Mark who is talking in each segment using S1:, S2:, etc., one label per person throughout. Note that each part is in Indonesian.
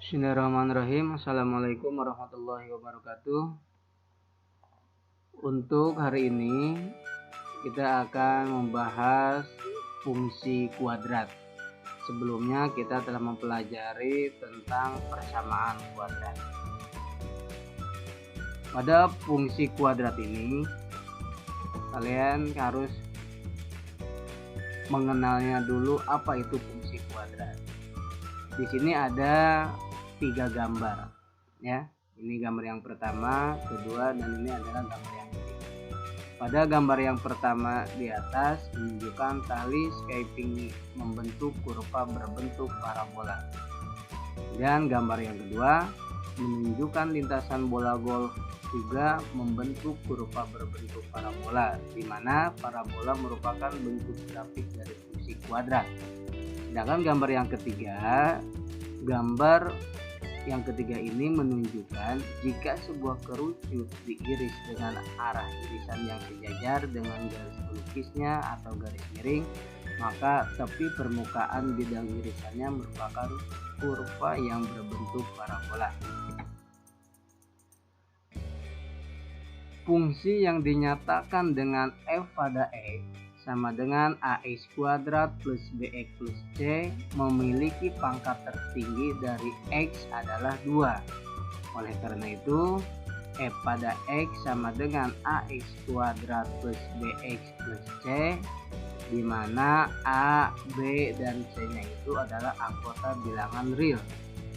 S1: Bismillahirrahmanirrahim. Assalamualaikum warahmatullahi wabarakatuh. Untuk hari ini kita akan membahas fungsi kuadrat. Sebelumnya kita telah mempelajari tentang persamaan kuadrat. Pada fungsi kuadrat ini kalian harus mengenalnya dulu apa itu fungsi kuadrat. Di sini ada 3 gambar ya. Ini gambar yang pertama, kedua, dan ini adalah gambar yang ketiga. Pada gambar yang pertama di atas menunjukkan tali scaping membentuk kurva berbentuk parabola. Dan gambar yang kedua menunjukkan lintasan bola golf juga membentuk kurva berbentuk parabola, di mana parabola merupakan bentuk grafik dari fungsi kuadrat. Sedangkan gambar yang ketiga ini menunjukkan jika sebuah kerucut diiris dengan arah irisan yang sejajar dengan garis pelukisnya atau garis miring, maka tepi permukaan bidang irisannya merupakan kurva yang berbentuk parabola. Fungsi yang dinyatakan dengan f pada x sama dengan ax kuadrat plus bx plus c memiliki pangkat tertinggi dari x adalah 2. Oleh karena itu f pada x sama dengan ax kuadrat plus bx plus c, di mana a, b, dan c nya itu adalah anggota bilangan real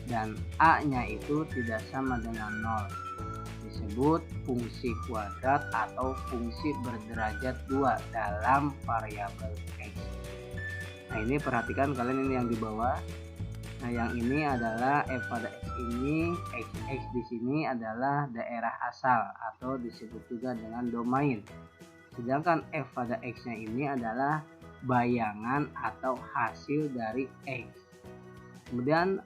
S1: dan a nya itu tidak sama dengan 0. Disebut fungsi kuadrat atau fungsi berderajat 2 dalam variabel x. Nah, ini perhatikan kalian, ini yang di bawah. Nah, yang ini adalah f pada x ini, x di sini adalah daerah asal atau disebut juga dengan domain. Sedangkan f pada x-nya ini adalah bayangan atau hasil dari x. Kemudian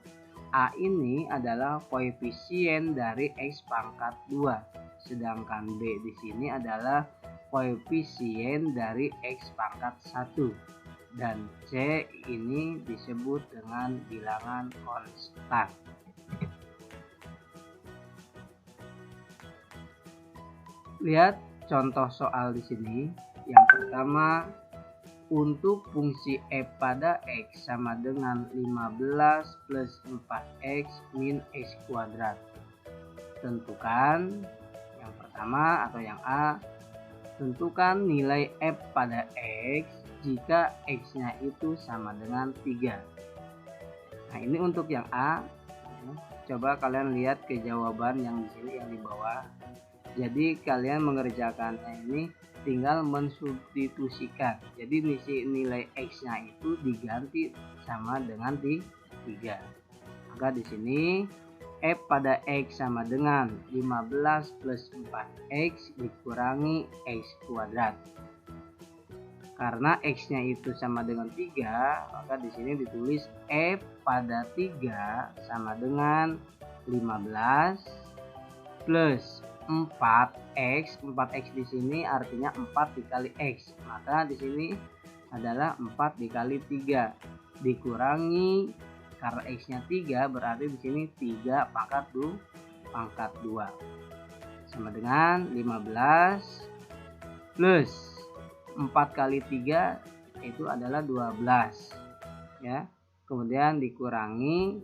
S1: a ini adalah koefisien dari x pangkat 2, sedangkan b di sini adalah koefisien dari x pangkat 1, dan c ini disebut dengan bilangan konstan. Lihat contoh soal di sini. Yang pertama, untuk fungsi f pada x sama dengan 15 plus 4x min x kuadrat. Tentukan yang pertama atau yang A, tentukan nilai f pada x jika x-nya itu sama dengan 3. Nah, ini untuk yang A. Coba kalian lihat ke jawaban yang di sini yang di bawah. Jadi kalian mengerjakannya ini tinggal mensubstitusikan. Jadi nilai x-nya itu diganti sama dengan 3. Maka di sini f pada x sama dengan 15 plus 4x dikurangi x kuadrat. Karena x-nya itu sama dengan 3, maka di sini ditulis f pada 3 sama dengan 15 plus 4x. 4x di sini artinya 4 dikali x. Maka di sini adalah 4 dikali 3 dikurangi, karena x-nya 3 berarti di sini 3 pangkat 2 sama dengan 15 plus 4 kali 3 itu adalah 12 ya. Kemudian dikurangi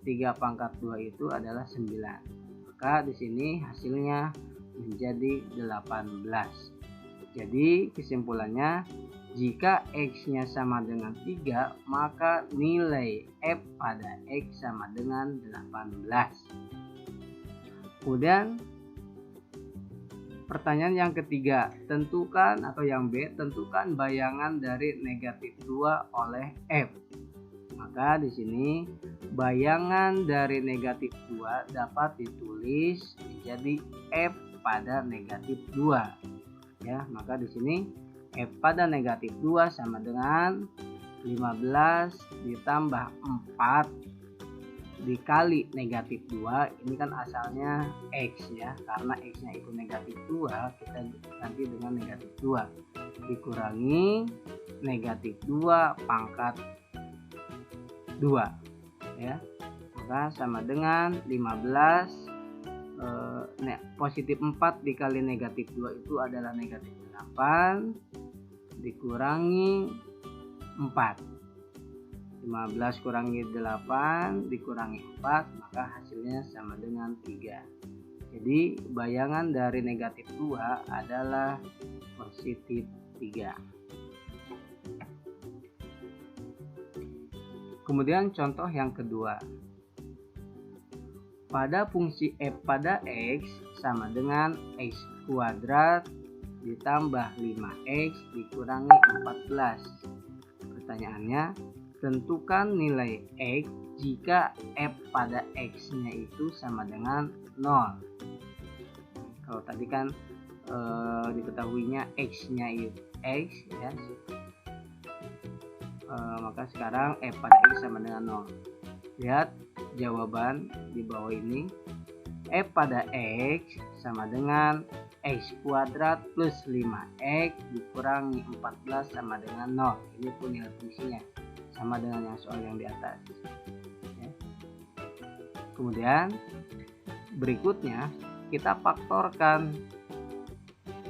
S1: 3 pangkat 2 itu adalah 9. Maka di sini hasilnya menjadi 18. Jadi kesimpulannya, jika x-nya sama dengan 3, maka nilai f pada x sama dengan 18. Kemudian pertanyaan yang ketiga, tentukan atau yang B, tentukan bayangan dari negatif 2 oleh f. Maka di sini bayangan dari negatif 2 dapat ditulis menjadi f pada negatif 2 ya. Maka di sini f pada negatif 2 sama dengan 15 ditambah 4 dikali negatif 2. Ini kan asalnya x ya, karena x-nya itu negatif 2, kita ganti dengan negatif 2 dikurangi negatif 2 pangkat 2 ya. maka sama dengan 15 positif 4 dikali negatif 2 itu adalah negatif 8 dikurangi 4. 15 kurangi 8 dikurangi 4, maka hasilnya sama dengan 3. Jadi bayangan dari negatif 2 adalah positif 3. Kemudian contoh yang kedua. Pada fungsi f pada x sama dengan x kuadrat ditambah 5x dikurangi 14. Pertanyaannya, tentukan nilai x jika f pada x-nya itu sama dengan 0. Kalau tadi kan diketahuinya x-nya itu x ya. Maka sekarang f pada x sama dengan 0. Lihat jawaban di bawah ini. F pada x sama dengan x kuadrat plus 5x dikurangi 14 sama dengan 0. Ini pun nilai fungsinya sama dengan yang soal yang di atas ya. Kemudian berikutnya kita faktorkan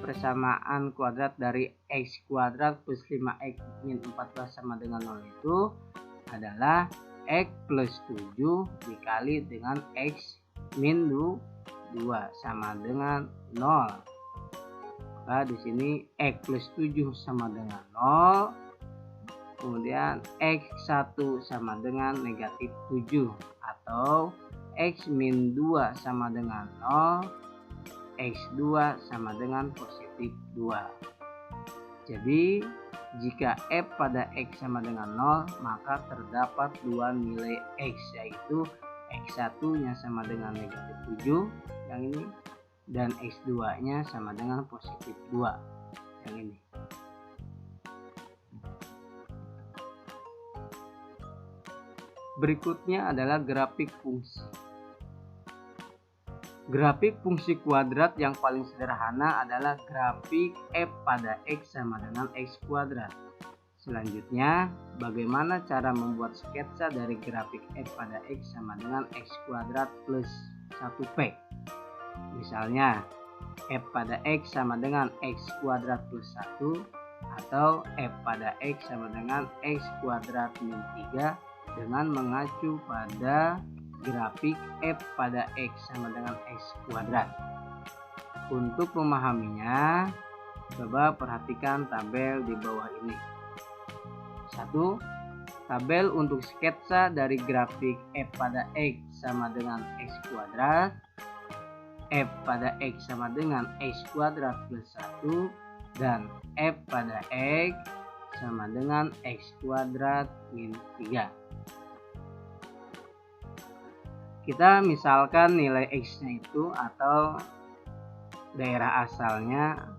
S1: persamaan kuadrat dari x kuadrat plus 5x min 14 sama dengan 0 itu adalah x plus 7 dikali dengan x min 2 sama dengan 0. Maka di sini x plus 7 sama dengan 0. Kemudian x1 sama dengan negatif 7 atau x min 2 sama dengan 0. X2 sama dengan positif 2. Jadi jika f pada x sama dengan 0, maka terdapat dua nilai x, yaitu x1 nya sama dengan negatif 7 yang ini, dan x2 nya sama dengan positif 2 yang ini. Berikutnya adalah grafik fungsi. Grafik fungsi kuadrat yang paling sederhana adalah grafik f pada x sama dengan x kuadrat. Selanjutnya, bagaimana cara membuat sketsa dari grafik f pada x sama dengan x kuadrat plus 1p. Misalnya, f pada x sama dengan x kuadrat plus 1 atau f pada x sama dengan x kuadrat min 3 dengan mengacu pada grafik f pada x sama dengan x kuadrat. Untuk memahaminya, coba perhatikan tabel di bawah ini. 1. Tabel untuk sketsa dari grafik f pada x sama dengan x kuadrat, f pada x sama dengan x kuadrat plus 1, dan f pada x sama dengan x kuadrat min 3. Kita misalkan nilai x-nya itu atau daerah asalnya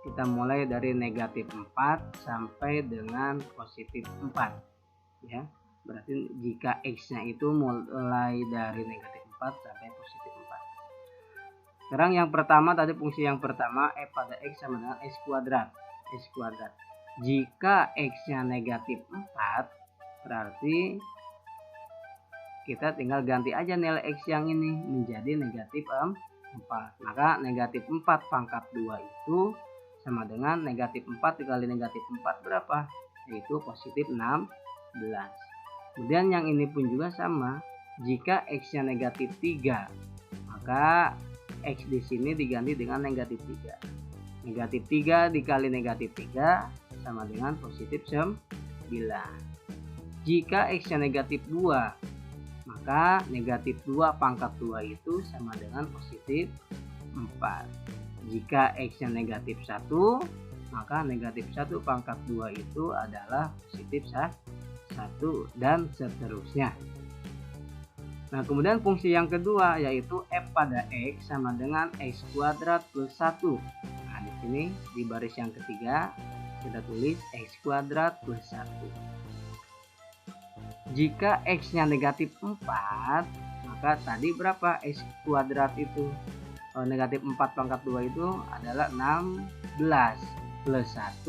S1: kita mulai dari negatif 4 sampai dengan positif 4 ya. Berarti jika x-nya itu mulai dari negatif 4 sampai positif 4. Sekarang yang pertama tadi fungsi yang pertama f pada x sama dengan x kuadrat. Jika x-nya negatif 4 berarti kita tinggal ganti aja nilai x yang ini menjadi negatif 4. Maka negatif 4 pangkat 2 itu sama dengan negatif 4 dikali negatif 4 berapa? Yaitu positif 16. Kemudian yang ini pun juga sama. Jika x-nya negatif 3, maka x di sini diganti dengan negatif 3. Negatif 3 dikali negatif 3 sama dengan positif 9. Jika x-nya negatif 2, maka negatif 2 pangkat 2 itu sama dengan positif 4. Jika x-nya negatif 1, maka negatif 1 pangkat 2 itu adalah positif 1 dan seterusnya. Nah, kemudian fungsi yang kedua yaitu f pada x sama dengan x kuadrat plus 1. Nah, di sini di baris yang ketiga kita tulis x kuadrat plus 1. Jika x-nya negatif 4, maka tadi berapa x kuadrat itu? Negatif 4 pangkat 2 itu adalah 16 plus 1,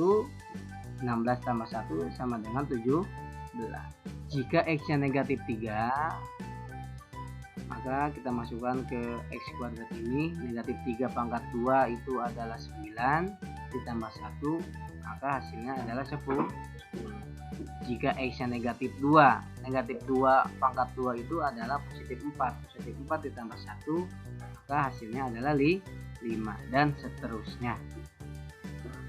S1: 16 tambah 1 sama dengan 17. Jika x-nya negatif 3, Maka kita masukkan ke X kuadrat ini, negatif 3 pangkat 2 itu adalah 9, ditambah 1, maka hasilnya adalah 10. Jika X nya negatif 2, negatif 2 pangkat 2 itu adalah positif 4, positif 4 ditambah 1, maka hasilnya adalah 5, dan seterusnya.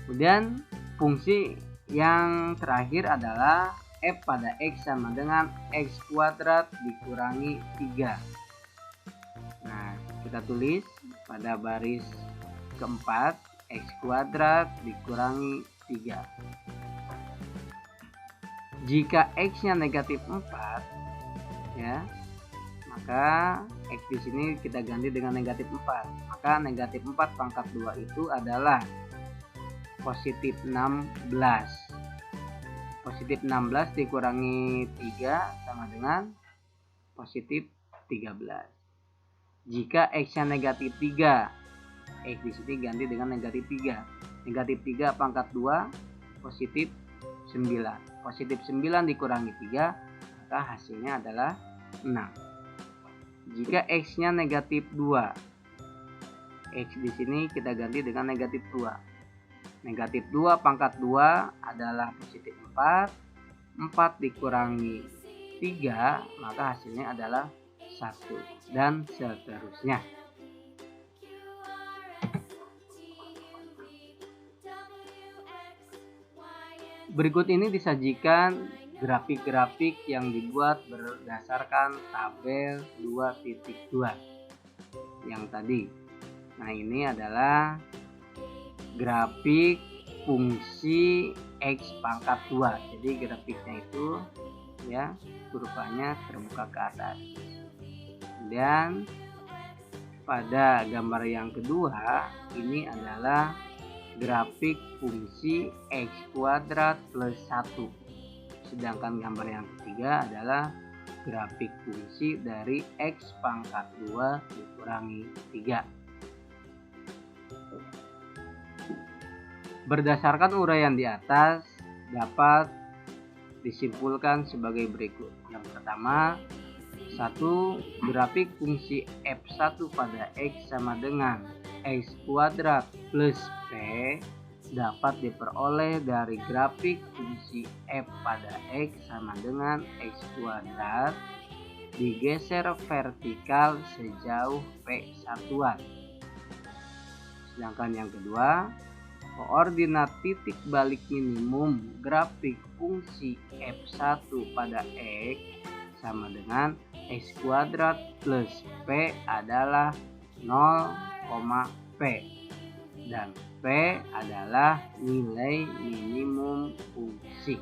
S1: Kemudian fungsi yang terakhir adalah f pada X sama dengan X kuadrat dikurangi 3. Nah, kita tulis pada baris keempat, X kuadrat dikurangi 3. Jika X nya negatif 4, ya, maka X di sini kita ganti dengan negatif 4. Maka negatif 4 pangkat 2 itu adalah positif 16. Positif 16 dikurangi 3 sama dengan positif 13. Jika X nya negatif 3, X di sini ganti dengan negatif 3. Negatif 3 pangkat 2 positif 9. Positif 9 dikurangi 3, maka hasilnya adalah 6. Jika X nya negatif 2, X di sini kita ganti dengan negatif 2. Negatif 2 pangkat 2 adalah positif 4. 4 dikurangi 3, maka hasilnya adalah 1, dan seterusnya. Berikut ini disajikan grafik-grafik yang dibuat berdasarkan tabel 2.2 yang tadi. Nah, ini adalah grafik fungsi X pangkat 2. Jadi grafiknya itu, ya, kurvanya terbuka ke atas. Dan pada gambar yang kedua, ini adalah grafik fungsi X kuadrat plus 1. Sedangkan gambar yang ketiga adalah grafik fungsi dari X pangkat 2 dikurangi 3. Berdasarkan uraian di atas, dapat disimpulkan sebagai berikut. Yang pertama, 1. Grafik fungsi F1 pada X sama dengan X kuadrat plus P dapat diperoleh dari grafik fungsi F pada X sama dengan X kuadrat digeser vertikal sejauh P satuan. Sedangkan yang kedua, koordinat titik balik minimum grafik fungsi F1 pada X sama dengan X kuadrat plus P adalah 0, P, dan P adalah nilai minimum fungsi.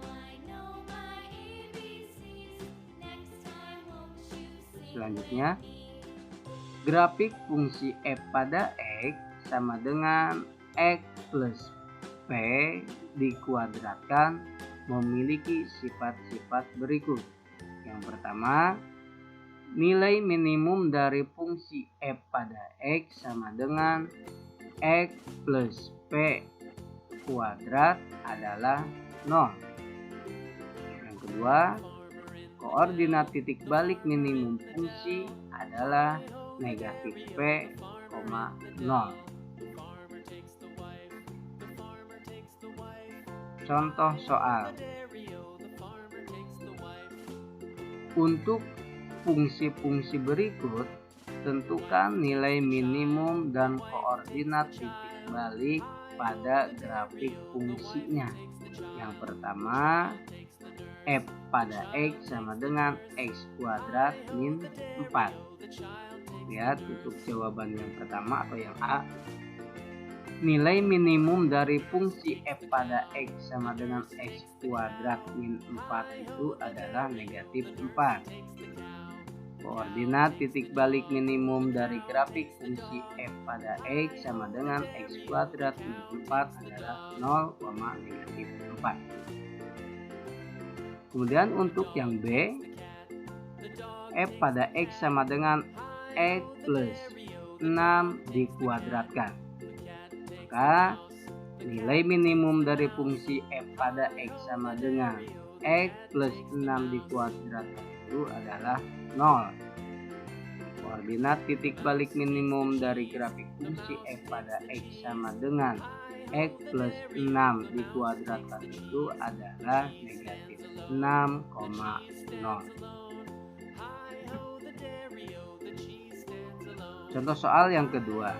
S1: Selanjutnya, grafik fungsi F pada X sama dengan X plus P dikuadratkan memiliki sifat-sifat berikut. Yang pertama, nilai minimum dari fungsi F pada X sama dengan X plus P kuadrat adalah 0. Yang kedua, koordinat titik balik minimum fungsi adalah negatif P, 0. Contoh soal. Untuk fungsi-fungsi berikut, tentukan nilai minimum dan koordinat titik balik pada grafik fungsinya. Yang pertama, F pada X sama dengan X kuadrat min 4. Lihat untuk jawaban yang pertama atau yang A. Nilai minimum dari fungsi F pada X sama dengan X kuadrat min 4 itu adalah negatif 4. Koordinat titik balik minimum dari grafik fungsi F pada X sama dengan X kuadrat min 4 adalah 0, negatif 4. Kemudian untuk yang B, F pada X sama dengan X plus 6 dikuadratkan. Maka nilai minimum dari fungsi F pada X sama dengan X plus 6 dikuadratkan itu adalah 0. Koordinat titik balik minimum dari grafik fungsi f pada x sama dengan x plus 6 dikuadratkan itu adalah negatif 6,0. Contoh soal yang kedua.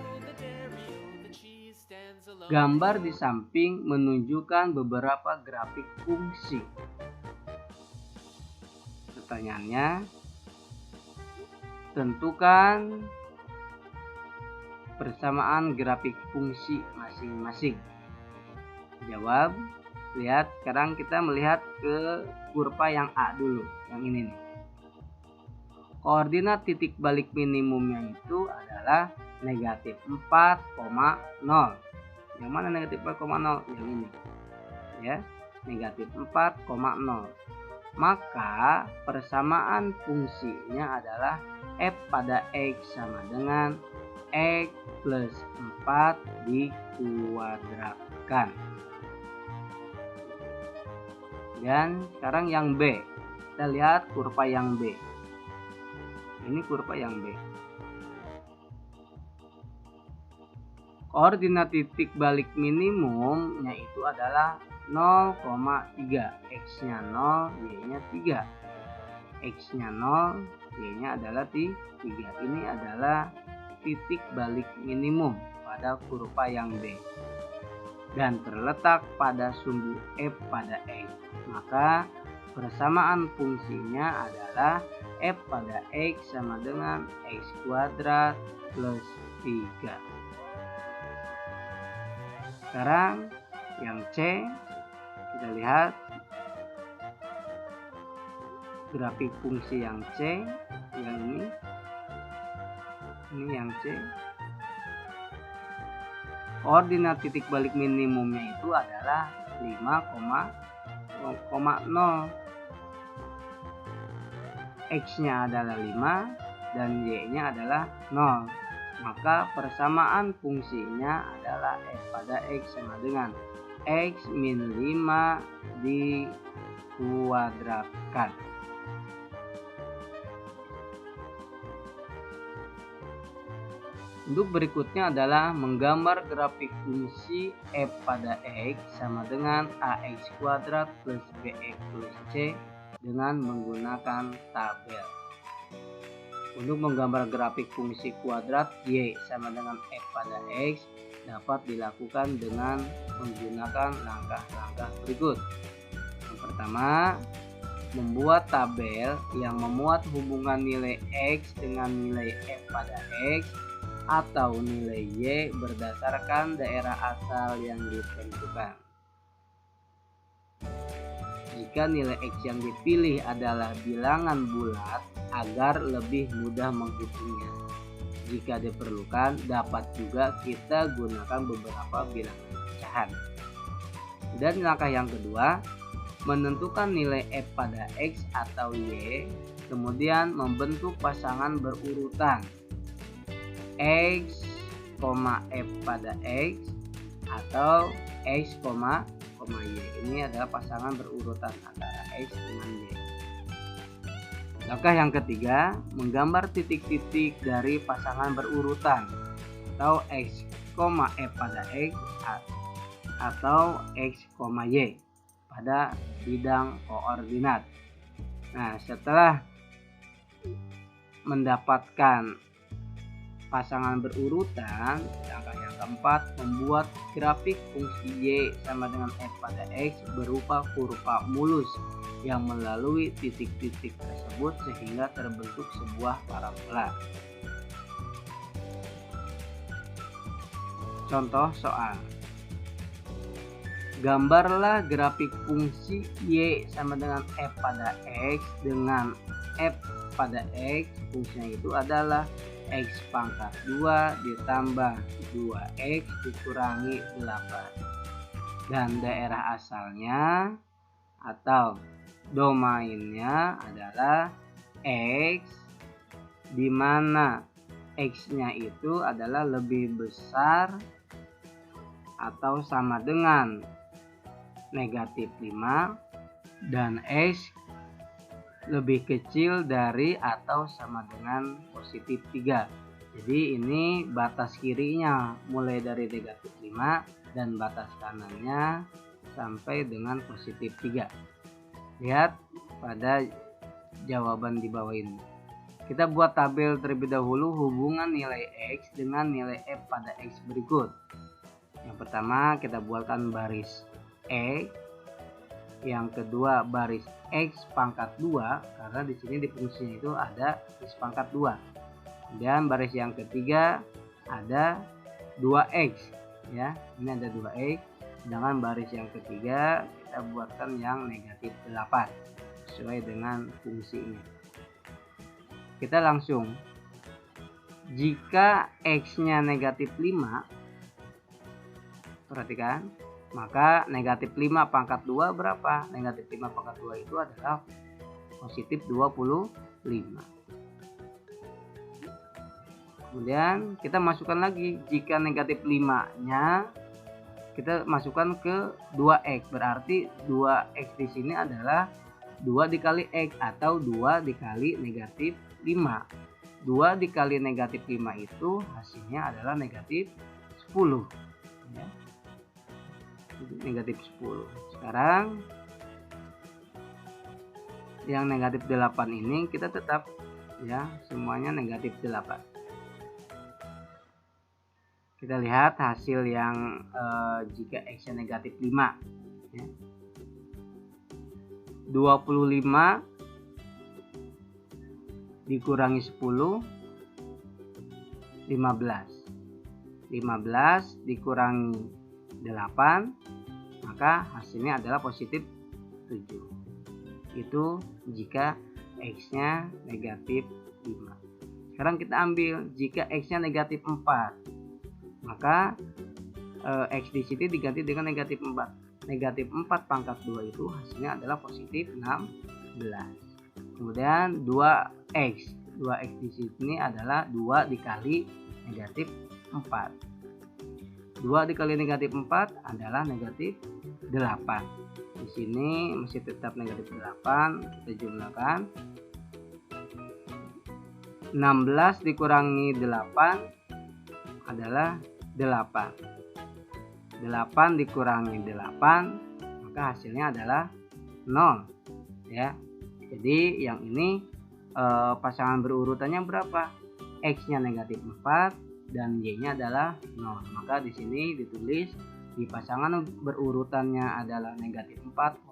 S1: Gambar di samping menunjukkan beberapa grafik fungsi. Pertanyaannya, tentukan persamaan grafik fungsi masing-masing. Jawab, lihat sekarang kita melihat ke kurva yang A dulu, yang ini nih. Koordinat titik balik minimumnya itu adalah negatif 4,0. Yang mana negatif 4,0? Yang ini. Ya, negatif 4,0. Maka persamaan fungsinya adalah f pada x sama dengan x plus 4 dikuadratkan. Dan sekarang yang B. Kita lihat kurva yang B. Ini kurva yang B. Koordinat titik balik minimumnya itu adalah 0,3. X-nya 0, Y-nya 3. X-nya 0, Y-nya adalah 3. Ini adalah titik balik minimum pada kurva yang B. Dan terletak pada sumbu f pada x. Maka persamaan fungsinya adalah f pada x sama dengan x kuadrat plus 3. Sekarang yang C, kita lihat grafik fungsi yang C, yang ini yang C. Koordinat titik balik minimumnya itu adalah 5,0. X-nya adalah 5 dan Y-nya adalah 0. Maka persamaan fungsinya adalah f pada x sama dengan x min 5 dikuadratkan. Untuk berikutnya adalah menggambar grafik fungsi f pada x sama dengan ax kuadrat plus bx plus c dengan menggunakan tabel. Untuk menggambar grafik fungsi kuadrat y sama dengan f pada x dapat dilakukan dengan menggunakan langkah-langkah berikut. Yang pertama, membuat tabel yang memuat hubungan nilai x dengan nilai f pada x atau nilai y berdasarkan daerah asal yang ditentukan. Jika nilai x yang dipilih adalah bilangan bulat agar lebih mudah menghitungnya. Jika diperlukan, dapat juga kita gunakan beberapa bilangan pecahan. Dan langkah yang kedua, menentukan nilai f pada x atau y, kemudian membentuk pasangan berurutan x, f pada x atau x, y. Ini adalah pasangan berurutan antara x dengan y. Langkah yang ketiga, menggambar titik-titik dari pasangan berurutan atau x, f pada x atau x, y pada bidang koordinat. Nah, setelah mendapatkan pasangan berurutan, langkah yang keempat, membuat grafik fungsi y sama dengan f pada x berupa kurva mulus yang melalui titik-titik tersebut sehingga terbentuk sebuah parabola. Contoh soal. Gambarlah grafik fungsi y sama dengan f pada x dengan f pada x, fungsinya itu adalah x pangkat 2 ditambah 2x dikurangi 8. Dan daerah asalnya atau domainnya adalah x, di mana x-nya itu adalah lebih besar atau sama dengan negatif 5 dan x lebih kecil dari atau sama dengan positif 3. Jadi ini batas kirinya mulai dari negatif 5 dan batas kanannya sampai dengan positif 3. Lihat pada jawaban di bawah ini. Kita buat tabel terlebih dahulu hubungan nilai X dengan nilai F pada X berikut. Yang pertama kita buatkan baris X, yang kedua baris X pangkat 2 karena di sini di fungsinya itu ada X pangkat 2. Kemudian baris yang ketiga ada 2X ya. Ini ada 2X. Sedangkan baris yang ketiga kita buatkan yang negatif 8 sesuai dengan fungsinya. Kita langsung, jika X-nya negatif 5, perhatikan, maka negatif 5 pangkat 2 berapa? Negatif 5 pangkat 2 itu adalah positif 25. Kemudian kita masukkan lagi, jika negatif 5-nya kita masukkan ke 2X, berarti 2X di sini adalah 2 dikali X atau 2 dikali negatif 5. 2 dikali negatif 5 itu hasilnya adalah negatif 10 ya. Negatif 10. Sekarang yang negatif 8 ini kita tetap ya, semuanya negatif 8. Kita lihat hasil yang jika X-nya negatif 5 ya. 25 dikurangi 10, 15 dikurangi 8, maka hasilnya adalah positif 7. Itu jika X-nya negatif 5. Sekarang kita ambil jika X-nya negatif 4, maka X di sini diganti dengan negatif 4. Negatif 4 pangkat 2 itu hasilnya adalah positif 16. Kemudian 2X di sini adalah 2 dikali negatif 4. 2 dikali negatif 4 adalah negatif 8. Di sini masih tetap negatif 8, kita jumlahkan. 16 dikurangi 8 adalah 8. 8 dikurangi 8, maka hasilnya adalah 0 ya. Jadi yang ini pasangan berurutannya berapa? X-nya negatif 4 dan Y-nya adalah 0. Maka di sini ditulis di pasangan berurutannya adalah negatif 4,0.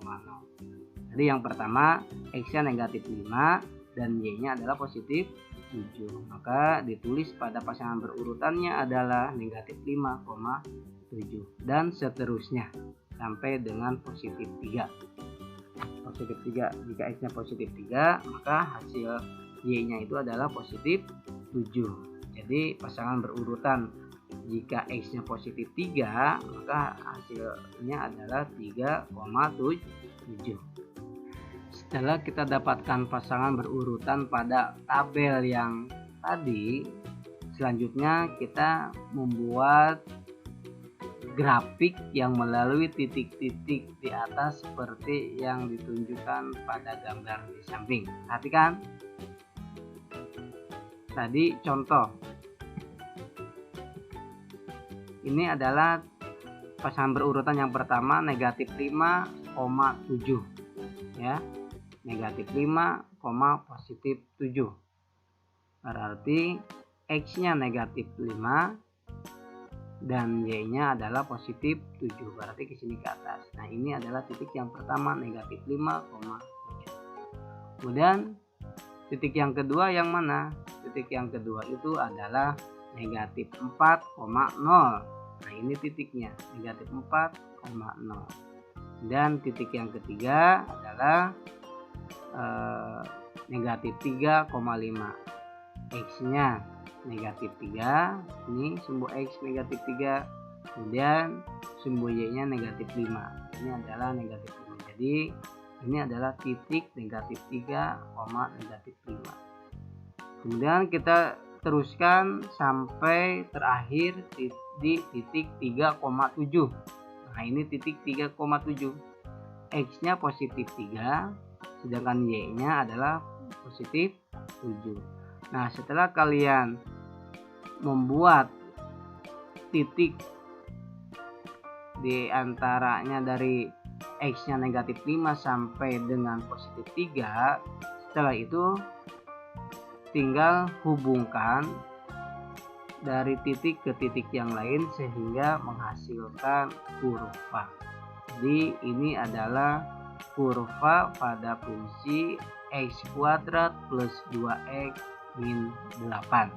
S1: Jadi yang pertama X-nya negatif 5 dan Y-nya adalah positif 7. Maka ditulis pada pasangan berurutannya adalah negatif 5,7 dan seterusnya sampai dengan positif 3. Positif 3, jika X-nya positif 3, maka hasil Y-nya itu adalah positif 7. Jadi pasangan berurutan jika X-nya positif 3, maka hasilnya adalah 3,7. Setelah kita dapatkan pasangan berurutan pada tabel yang tadi, selanjutnya kita membuat grafik yang melalui titik-titik di atas seperti yang ditunjukkan pada gambar di samping. Perhatikan. Tadi contoh. Ini adalah pasangan berurutan yang pertama negatif 5,7 ya. Negatif 5, positif 7. Berarti X-nya negatif 5 dan Y-nya adalah positif 7, berarti ke sini ke atas. Nah, ini adalah titik yang pertama negatif 5,7. Kemudian titik yang kedua yang mana? Titik yang kedua itu adalah negatif 4,0. Nah, ini titiknya negatif 4,0. Dan titik yang ketiga adalah negatif 3,5. X-nya negatif 3, ini sumbu X negatif 3, kemudian sumbu Y-nya negatif 5. Ini adalah negatif 5. Jadi ini adalah titik negatif 3, negatif 5. Kemudian kita teruskan sampai terakhir di titik 3,7. Nah, ini titik 3,7. X-nya positif 3, sedangkan Y-nya adalah positif 7. Nah, setelah kalian membuat titik di antaranya dari X-nya negatif 5 sampai dengan positif 3, setelah itu tinggal hubungkan dari titik ke titik yang lain sehingga menghasilkan kurva. Jadi ini adalah kurva pada fungsi X kuadrat plus 2X min 8.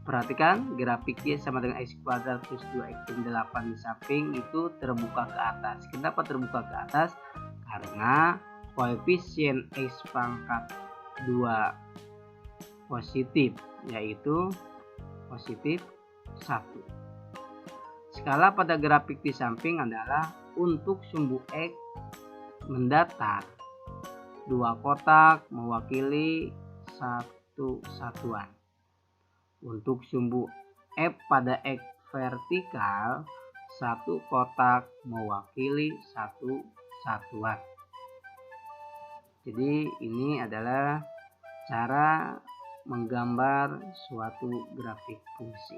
S1: Perhatikan grafik Y sama dengan X kuadrat plus 2X min 8 di samping itu terbuka ke atas. Kenapa terbuka ke atas? Karena koefisien X pangkat 2 positif, yaitu positif 1. Skala pada grafik di samping adalah untuk sumbu X mendatar. 2 kotak mewakili 1 satuan. Untuk sumbu F pada X vertikal, 1 kotak mewakili 1 satuan. Jadi ini adalah cara menggambar suatu grafik fungsi.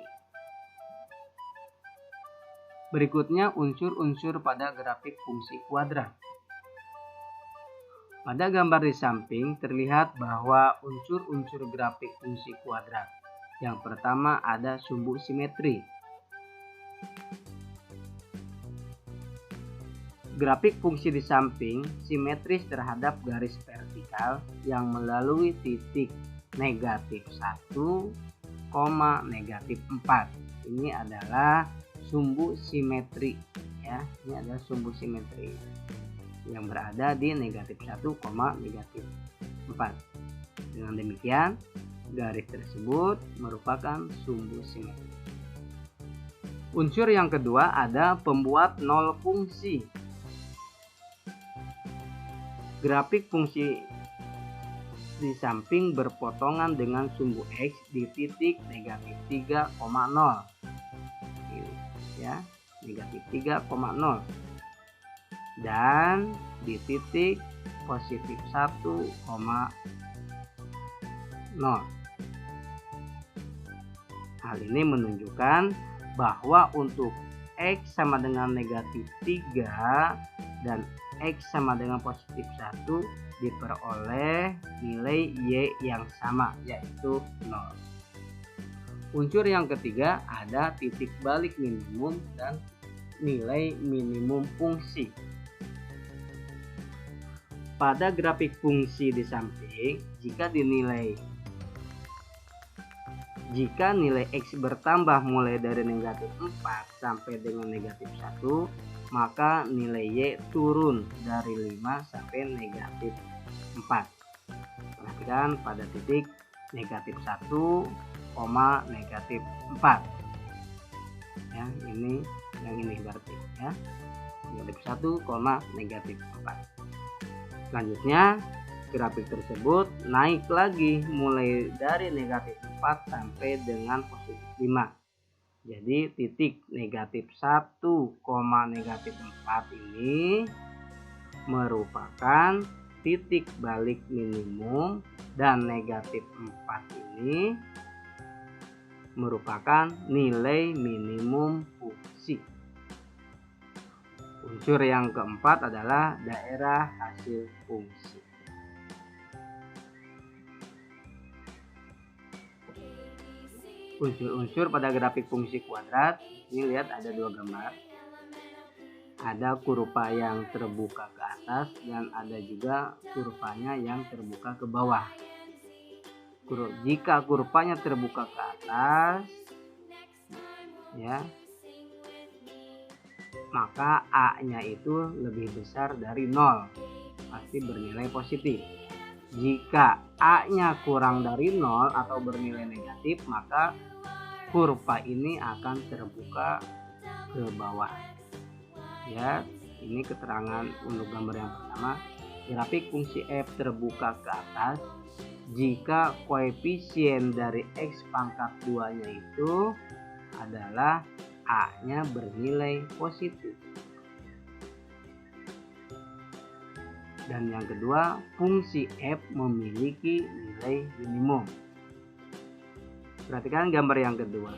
S1: Berikutnya unsur-unsur pada grafik fungsi kuadrat. Pada gambar di samping terlihat bahwa unsur-unsur grafik fungsi kuadrat. Yang pertama ada sumbu simetri. Grafik fungsi di samping simetris terhadap garis vertikal yang melalui titik negatif 1, negatif 4. Ini adalah sumbu simetri, ya. Ini adalah sumbu simetri yang berada di negatif 1, negatif 4. Dengan demikian, garis tersebut merupakan sumbu simetri. Unsur yang kedua ada pembuat nol fungsi. Grafik fungsi di samping berpotongan dengan sumbu X di titik negatif 3,0. Ini, ya, negatif 3,0. Dan di titik positif 1,0. Hal ini menunjukkan bahwa untuk X sama dengan negatif 3 dan X sama dengan positif 1 diperoleh nilai Y yang sama, yaitu 0. Unsur yang ketiga ada titik balik minimum dan nilai minimum fungsi. Pada grafik fungsi di samping, jika nilai X bertambah mulai dari negatif 4 sampai dengan negatif 1, maka nilai Y turun dari 5 sampai negatif 4. Perhatikan pada titik negatif 1, negatif 4. Ya, ini yang ini berarti, ya. Negatif 1, negatif 4. Selanjutnya, grafik tersebut naik lagi mulai dari negatif 4 sampai dengan positif 5. Jadi titik negatif 1, negatif 4 ini merupakan titik balik minimum dan negatif 4 ini merupakan nilai minimum fungsi. Unsur yang keempat adalah daerah hasil fungsi. Unsur-unsur pada grafik fungsi kuadrat, ini lihat ada dua gambar. Ada kurva yang terbuka ke atas dan ada juga kurvanya yang terbuka ke bawah. Jika kurvanya terbuka ke atas, ya, maka A-nya itu lebih besar dari 0, pasti bernilai positif. Jika A-nya kurang dari 0 atau bernilai negatif, maka kurva ini akan terbuka ke bawah. Ya, ini keterangan untuk gambar yang pertama. Grafik fungsi F terbuka ke atas jika koefisien dari X pangkat 2-nya itu adalah A-nya bernilai positif. Dan yang kedua, fungsi f memiliki nilai minimum. Perhatikan gambar yang kedua.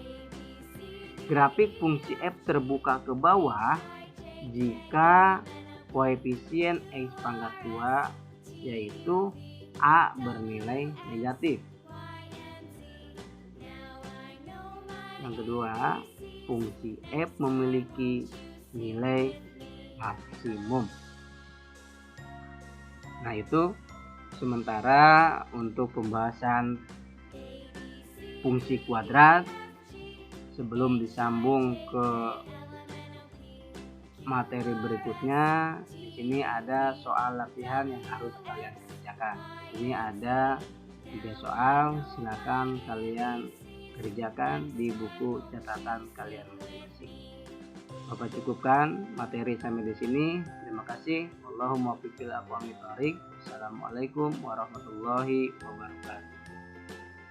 S1: Grafik fungsi f terbuka ke bawah jika koefisien x pangkat 2 yaitu a bernilai negatif. Yang kedua, fungsi f memiliki nilai maksimum. Nah, itu sementara untuk pembahasan fungsi kuadrat. Sebelum disambung ke materi berikutnya, di sini ada soal latihan yang harus kalian kerjakan. Ini ada 3 soal, silakan kalian kerjakan di buku catatan kalian masing-masing. Bapak cukupkan materi sampai di sini. Terima kasih. Wallahumma muwaffiq ila aqwamit thoriq. Wassalamualaikum warahmatullahi wabarakatuh.